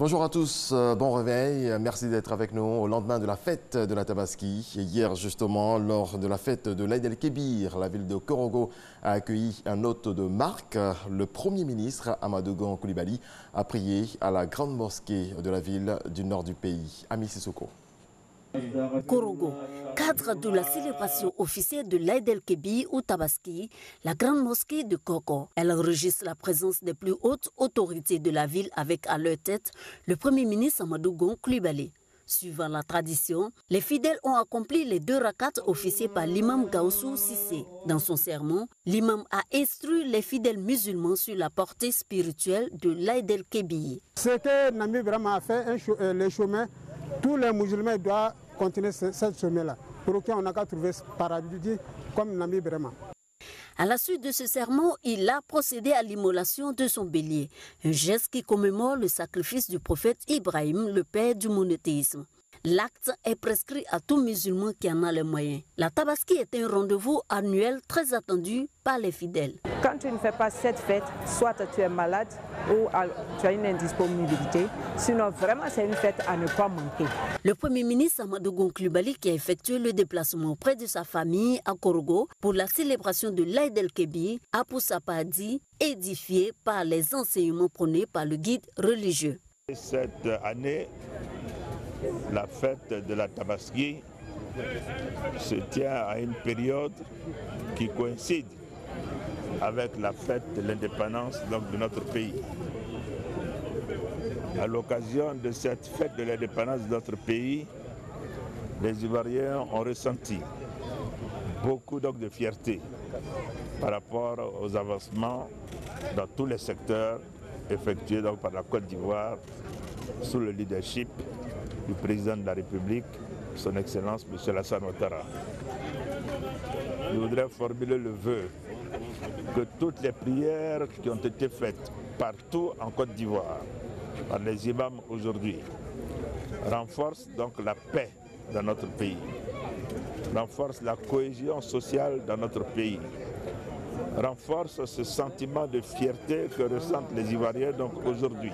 Bonjour à tous, bon réveil, merci d'être avec nous au lendemain de la fête de la Tabaski. Hier justement, lors de la fête de l'Aïd el-Kébir, la ville de Korogo a accueilli un hôte de marque. Le Premier ministre Amadou Gon Coulibaly a prié à la grande mosquée de la ville du nord du pays, Ami Sissoko. Korogo, cadre de la célébration officielle de l'Aïd el-Kébir ou Tabaski, la grande mosquée de Koko. Elle enregistre la présence des plus hautes autorités de la ville avec à leur tête le Premier ministre Amadou Gon Coulibaly. Suivant la tradition, les fidèles ont accompli les 2 rakats officiés par l'imam Gaoussou Sissé. Dans son sermon, l'imam a instruit les fidèles musulmans sur la portée spirituelle de l'Aïd el-Kébir. Ce que Nami vraiment a fait, le chemin, tous les musulmans doivent continuer ce chemin-là. Pour qu'on n'a qu'à trouver ce paradis comme Nami vraiment. À la suite de ce sermon, il a procédé à l'immolation de son bélier, un geste qui commémore le sacrifice du prophète Ibrahim, le père du monothéisme. L'acte est prescrit à tout musulman qui en a les moyens. La Tabaski est un rendez-vous annuel très attendu par les fidèles. Quand tu ne fais pas cette fête, soit tu es malade ou tu as une indisponibilité. Sinon, vraiment, c'est une fête à ne pas manquer. Le Premier ministre Amadou Gon Coulibaly, qui a effectué le déplacement auprès de sa famille à Korogo pour la célébration de l'Aïd el-Kébir, a pour sa part dit édifié par les enseignements prônés par le guide religieux. Cette année, la fête de la Tabaski se tient à une période qui coïncide avec la fête de l'indépendance de notre pays. À l'occasion de cette fête de l'indépendance de notre pays, les Ivoiriens ont ressenti beaucoup de fierté par rapport aux avancements dans tous les secteurs effectués par la Côte d'Ivoire sous le leadership du président de la République, son Excellence M. Alassane Ouattara. Je voudrais formuler le vœu que toutes les prières qui ont été faites partout en Côte d'Ivoire par les imams aujourd'hui renforcent donc la paix dans notre pays, renforcent la cohésion sociale dans notre pays, renforcent ce sentiment de fierté que ressentent les Ivoiriens aujourd'hui.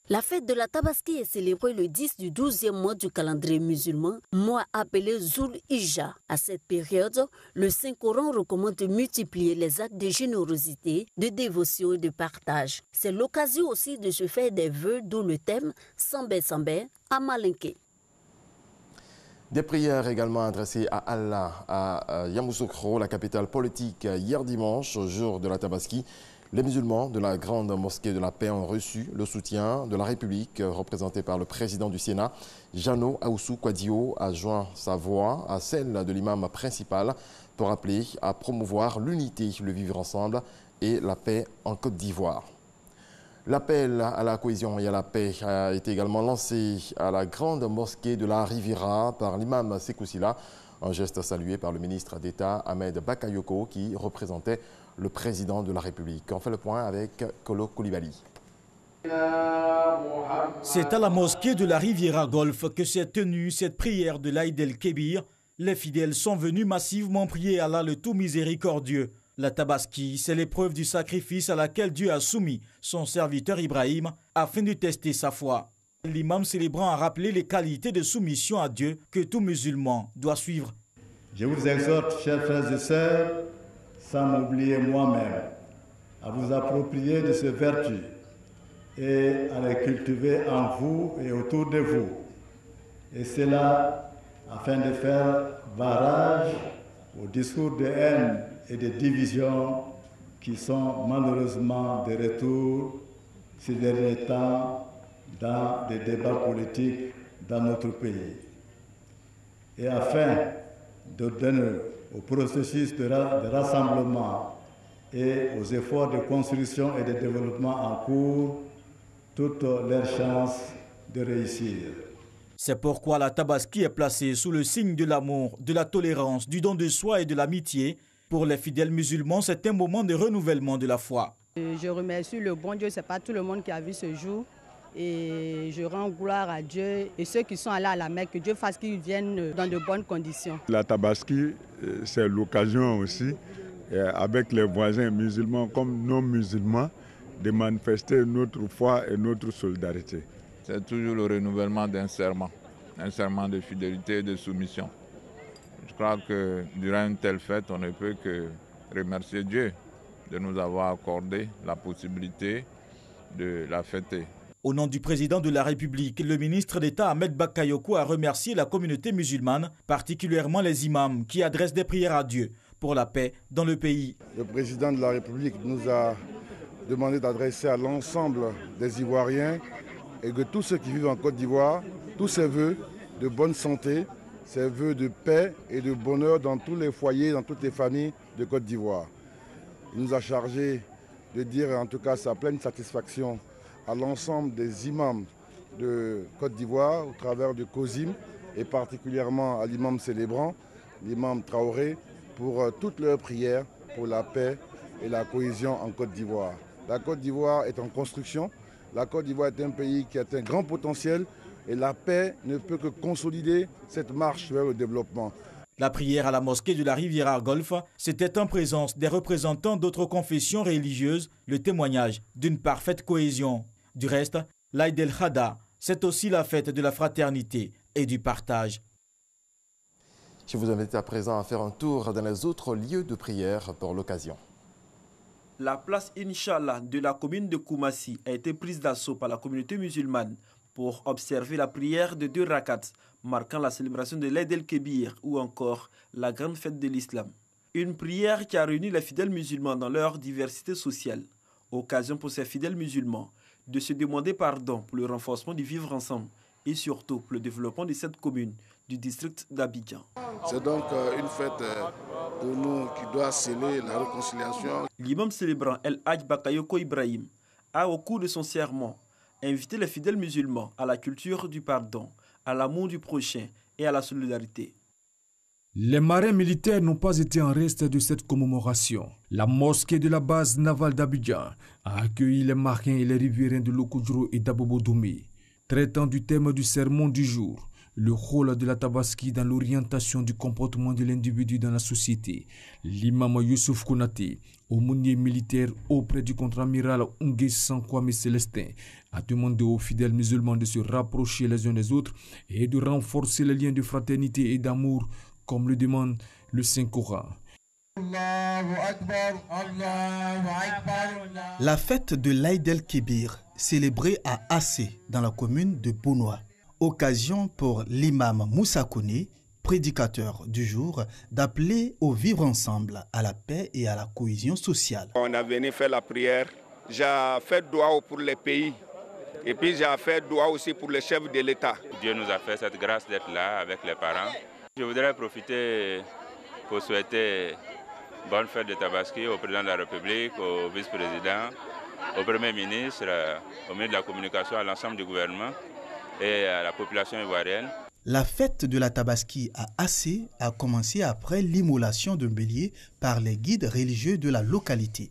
La fête de la Tabaski est célébrée le 10 du 12e mois du calendrier musulman, mois appelé Zul Hijja. À cette période, le Saint-Coran recommande de multiplier les actes de générosité, de dévotion et de partage. C'est l'occasion aussi de se faire des vœux, d'où le thème Sambé Sambé à Malinké. Des prières également adressées à Allah, à Yamoussoukro, la capitale politique, hier dimanche, jour de la Tabaski. Les musulmans de la grande mosquée de la paix ont reçu le soutien de la République, représenté par le président du Sénat. Jano Aoussou Kouadio a joint sa voix à celle de l'imam principal pour appeler à promouvoir l'unité, le vivre ensemble et la paix en Côte d'Ivoire. L'appel à la cohésion et à la paix a été également lancé à la grande mosquée de la Riviera par l'imam Sekoussila, un geste salué par le ministre d'État Ahmed Bakayoko qui représentait le président de la République. On fait le point avec Kolo Coulibaly. C'est à la mosquée de la Riviera Golf que s'est tenue cette prière de l'Aïd el-Kébir. Les fidèles sont venus massivement prier Allah le tout miséricordieux. La Tabaski, c'est l'épreuve du sacrifice à laquelle Dieu a soumis son serviteur Ibrahim afin de tester sa foi. L'imam célébrant a rappelé les qualités de soumission à Dieu que tout musulman doit suivre. Je vous exhorte, chers frères et sœurs, sans m'oublier moi-même, à vous approprier de ces vertus et à les cultiver en vous et autour de vous. Et cela afin de faire barrage aux discours de haine et de division qui sont malheureusement de retour ces derniers temps dans des débats politiques dans notre pays. Et afin de donner au processus de rassemblement et aux efforts de construction et de développement en cours toutes leurs chances de réussir. C'est pourquoi la Tabaski est placée sous le signe de l'amour, de la tolérance, du don de soi et de l'amitié. Pour les fidèles musulmans, c'est un moment de renouvellement de la foi. Je remercie le bon Dieu, ce n'est pas tout le monde qui a vu ce jour. Et je rends gloire à Dieu et ceux qui sont allés à la Mecque, que Dieu fasse qu'ils viennent dans de bonnes conditions. La Tabaski, c'est l'occasion aussi, avec les voisins musulmans comme non musulmans, de manifester notre foi et notre solidarité. c'est toujours le renouvellement d'un serment de fidélité et de soumission. Je crois que durant une telle fête, on ne peut que remercier Dieu de nous avoir accordé la possibilité de la fêter. Au nom du président de la République, le ministre d'État Ahmed Bakayoko a remercié la communauté musulmane, particulièrement les imams qui adressent des prières à Dieu pour la paix dans le pays. Le président de la République nous a demandé d'adresser à l'ensemble des Ivoiriens et de tous ceux qui vivent en Côte d'Ivoire tous ses vœux de bonne santé, ses vœux de paix et de bonheur dans tous les foyers, dans toutes les familles de Côte d'Ivoire. Il nous a chargé de dire en tout cas sa pleine satisfaction à l'ensemble des imams de Côte d'Ivoire au travers du COSIM et particulièrement à l'imam célébrant, l'imam Traoré, pour toutes leurs prières pour la paix et la cohésion en Côte d'Ivoire. La Côte d'Ivoire est en construction, la Côte d'Ivoire est un pays qui a un grand potentiel et la paix ne peut que consolider cette marche vers le développement. La prière à la mosquée de la Riviera Golf, c'était en présence des représentants d'autres confessions religieuses, le témoignage d'une parfaite cohésion. Du reste, l'Aïd el-Hada, c'est aussi la fête de la fraternité et du partage. Je vous invite à présent à faire un tour dans les autres lieux de prière pour l'occasion. La place Inch'Allah de la commune de Koumassi a été prise d'assaut par la communauté musulmane pour observer la prière de 2 rakats, marquant la célébration de l'Aïd el-Kébir ou encore la grande fête de l'islam. Une prière qui a réuni les fidèles musulmans dans leur diversité sociale. Occasion pour ces fidèles musulmans de se demander pardon pour le renforcement du vivre ensemble et surtout pour le développement de cette commune du district d'Abidjan. C'est donc une fête pour nous qui doit sceller la réconciliation. L'imam célébrant El Hadj Bakayoko Ibrahim a au cours de son sermon invité les fidèles musulmans à la culture du pardon, à l'amour du prochain et à la solidarité. Les marins militaires n'ont pas été en reste de cette commémoration. La mosquée de la base navale d'Abidjan a accueilli les marins et les riverains de Lokoudro et d'Abobodoumé. Traitant du thème du sermon du jour, le rôle de la tabaski dans l'orientation du comportement de l'individu dans la société, l'imam Youssouf Konaté, aumônier militaire auprès du contre-amiral Nguessan Kwame Célestin, a demandé aux fidèles musulmans de se rapprocher les uns des autres et de renforcer les liens de fraternité et d'amour, comme le demande le Saint-Coran. La fête de l'Aïd el-Kébir, célébrée à Assé, dans la commune de Bounois. Occasion pour l'imam Moussa Kone, prédicateur du jour, d'appeler au vivre ensemble, à la paix et à la cohésion sociale. On a venu faire la prière. J'ai fait doua pour les pays. Et puis j'ai fait doua aussi pour les chefs de l'État. Dieu nous a fait cette grâce d'être là avec les parents. Je voudrais profiter pour souhaiter bonne fête de Tabaski au président de la République, au vice-président, au premier ministre, au ministre de la Communication, à l'ensemble du gouvernement et à la population ivoirienne. La fête de la Tabaski à Assé a commencé après l'immolation d'un bélier par les guides religieux de la localité.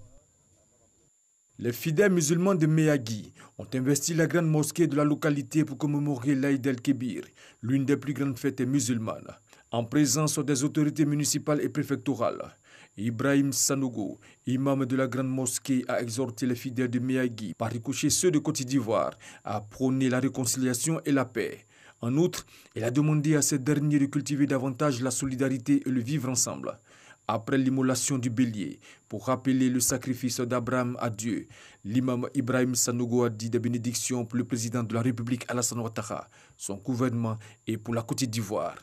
Les fidèles musulmans de Meyagui ont investi la grande mosquée de la localité pour commémorer l'Aïd el-Kébir, l'une des plus grandes fêtes musulmanes. En présence des autorités municipales et préfectorales, Ibrahim Sanogo, imam de la grande mosquée, a exhorté les fidèles de Meyagui, par ricochet ceux de Côte d'Ivoire, à prôner la réconciliation et la paix. En outre, il a demandé à ces derniers de cultiver davantage la solidarité et le vivre ensemble. Après l'immolation du bélier, pour rappeler le sacrifice d'Abraham à Dieu, l'imam Ibrahim Sanogo a dit des bénédictions pour le président de la République Alassane Ouattara, son gouvernement et pour la Côte d'Ivoire.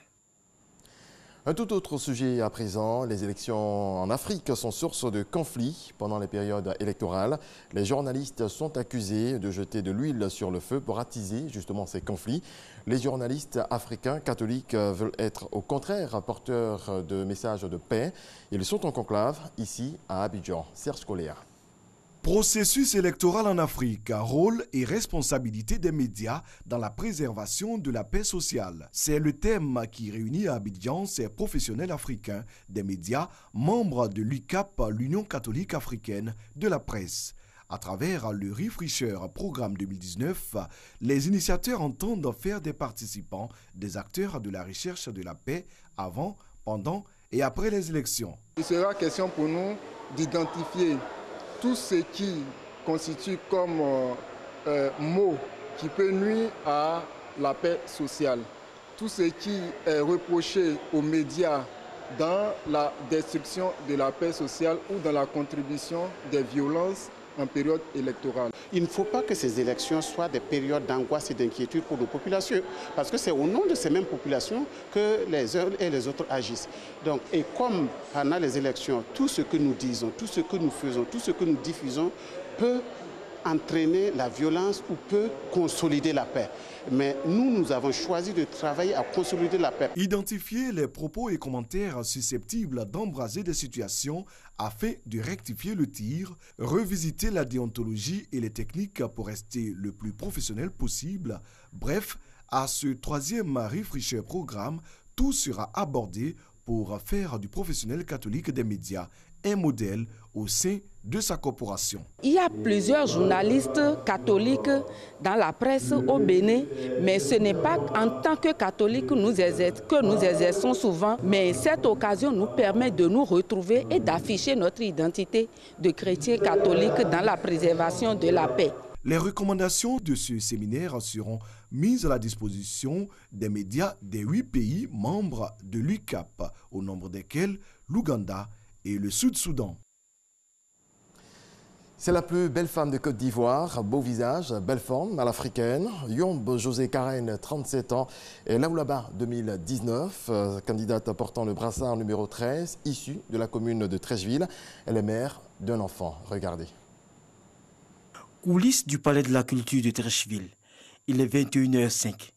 Un tout autre sujet à présent, les élections en Afrique sont source de conflits pendant les périodes électorales. Les journalistes sont accusés de jeter de l'huile sur le feu pour attiser justement ces conflits. Les journalistes africains catholiques veulent être au contraire porteurs de messages de paix. Ils sont en conclave ici à Abidjan. Serge Colère. Processus électoral en Afrique, rôle et responsabilité des médias dans la préservation de la paix sociale. C'est le thème qui réunit à Abidjan ces professionnels africains des médias, membres de l'UCAP, l'Union catholique africaine de la presse. À travers le Refresher Programme 2019, les initiateurs entendent faire des participants des acteurs de la recherche de la paix avant, pendant et après les élections. Il sera question pour nous d'identifier tout ce qui constitue comme mots qui peut nuire à la paix sociale. Tout ce qui est reproché aux médias dans la destruction de la paix sociale ou dans la contribution des violences en période électorale. Il ne faut pas que ces élections soient des périodes d'angoisse et d'inquiétude pour nos populations, parce que c'est au nom de ces mêmes populations que les uns et les autres agissent. Donc, et comme pendant les élections, tout ce que nous disons, tout ce que nous faisons, tout ce que nous diffusons peut entraîner la violence ou peut consolider la paix. Mais nous avons choisi de travailler à consolider la paix. Identifier les propos et commentaires susceptibles d'embraser des situations afin de rectifier le tir, revisiter la déontologie et les techniques pour rester le plus professionnel possible. Bref, à ce troisième Refresher programme, tout sera abordé pour faire du professionnel catholique des médias un modèle au sein de sa corporation. Il y a plusieurs journalistes catholiques dans la presse au Bénin, mais ce n'est pas en tant que catholiques que nous exerçons souvent, mais cette occasion nous permet de nous retrouver et d'afficher notre identité de chrétiens catholiques dans la préservation de la paix. Les recommandations de ce séminaire seront mises à la disposition des médias des 8 pays membres de l'UCAP, au nombre desquels l'Ouganda et le Sud-Soudan. C'est la plus belle femme de Côte d'Ivoire, beau visage, belle forme à l'africaine. Yombe José Karen, 37 ans, et Laoulaba 2019, candidate portant le brassard numéro 13, issue de la commune de Treichville. Elle est mère d'un enfant. Regardez. Coulisses du Palais de la Culture de Treichville. Il est 21h05.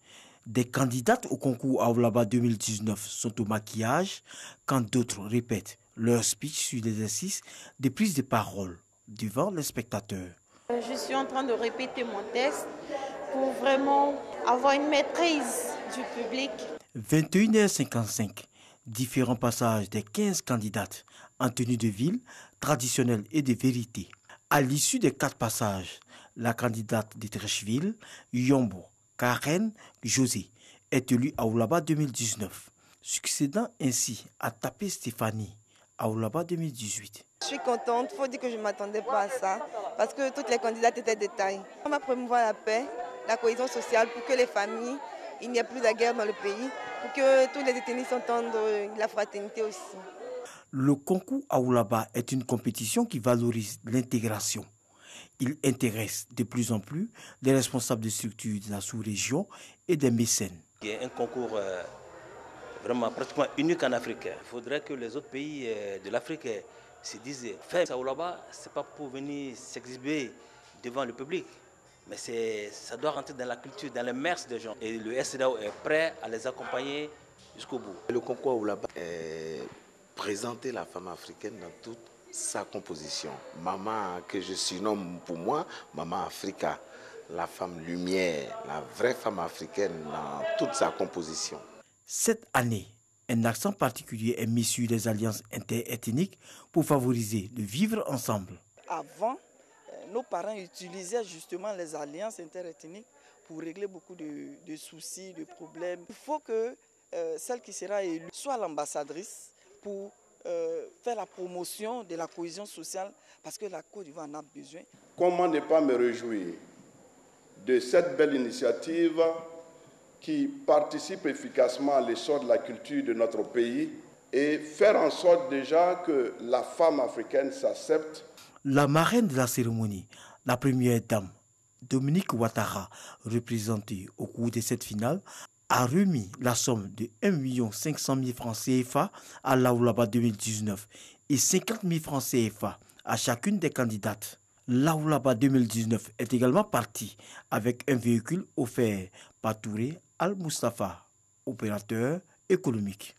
Des candidates au concours Aoulaba 2019 sont au maquillage, quand d'autres répètent leur speech sur l'exercice des prises de parole devant les spectateurs. Je suis en train de répéter mon texte pour vraiment avoir une maîtrise du public. 21h55, différents passages des 15 candidates en tenue de ville, traditionnelle et de vérité. À l'issue des 4 passages, la candidate de Treichville, Yombo Karen José, est élue à Aoulaba 2019, succédant ainsi à Tapé Stéphanie à Aoulaba 2018. Je suis contente, il faut dire que je ne m'attendais pas à ça, parce que toutes les candidates étaient de taille. On va promouvoir la paix, la cohésion sociale, pour que les familles, il n'y ait plus de guerre dans le pays, pour que tous les détenus s'entendent, la fraternité aussi. Le concours Aoulaba est une compétition qui valorise l'intégration. Il intéresse de plus en plus les responsables de structures de la sous-région et des mécènes. Il y a un concours vraiment pratiquement unique en Afrique. Il faudrait que les autres pays de l'Afrique se disent faire Aoulaba, ce n'est pas pour venir s'exhiber devant le public, mais ça doit rentrer dans la culture, dans les mœurs des gens. Et le SDAO est prêt à les accompagner jusqu'au bout. Le concours Aoulaba est présenter la femme africaine dans toute sa composition. Maman, que je surnomme pour moi, Maman Africa, la femme lumière, la vraie femme africaine dans toute sa composition. Cette année, un accent particulier est mis sur les alliances interethniques pour favoriser le vivre ensemble. Avant, nos parents utilisaient justement les alliances interethniques pour régler beaucoup de soucis, de problèmes. Il faut que celle qui sera élue soit l'ambassadrice pour faire la promotion de la cohésion sociale, parce que la Côte d'Ivoire en a besoin. Comment ne pas me réjouir de cette belle initiative qui participe efficacement à l'essor de la culture de notre pays et faire en sorte déjà que la femme africaine s'accepte. La marraine de la cérémonie, la première dame, Dominique Ouattara, représentée au cours de cette finale, a remis la somme de 1 500 000 francs CFA à l'Aoulaba 2019 et 50 000 francs CFA à chacune des candidates. L'Aoulaba 2019 est également partie avec un véhicule offert par Touré Al-Mustafa, opérateur économique.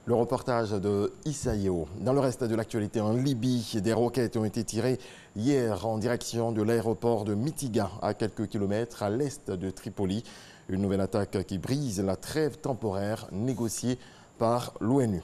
Le reportage de Issaïo. Dans le reste de l'actualité, en Libye, des roquettes ont été tirées hier en direction de l'aéroport de Mitiga, à quelques kilomètres à l'est de Tripoli. Une nouvelle attaque qui brise la trêve temporaire négociée par l'ONU.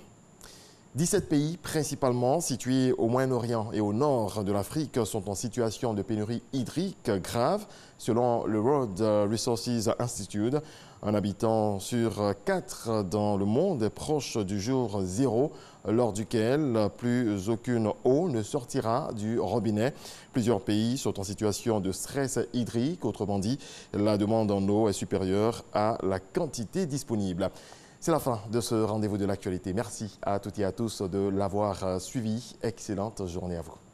17 pays, principalement situés au Moyen-Orient et au nord de l'Afrique, sont en situation de pénurie hydrique grave, selon le World Resources Institute. Un habitant sur 4 dans le monde est proche du jour zéro, lors duquel plus aucune eau ne sortira du robinet. Plusieurs pays sont en situation de stress hydrique, autrement dit, la demande en eau est supérieure à la quantité disponible. C'est la fin de ce rendez-vous de l'actualité. Merci à toutes et à tous de l'avoir suivi. Excellente journée à vous.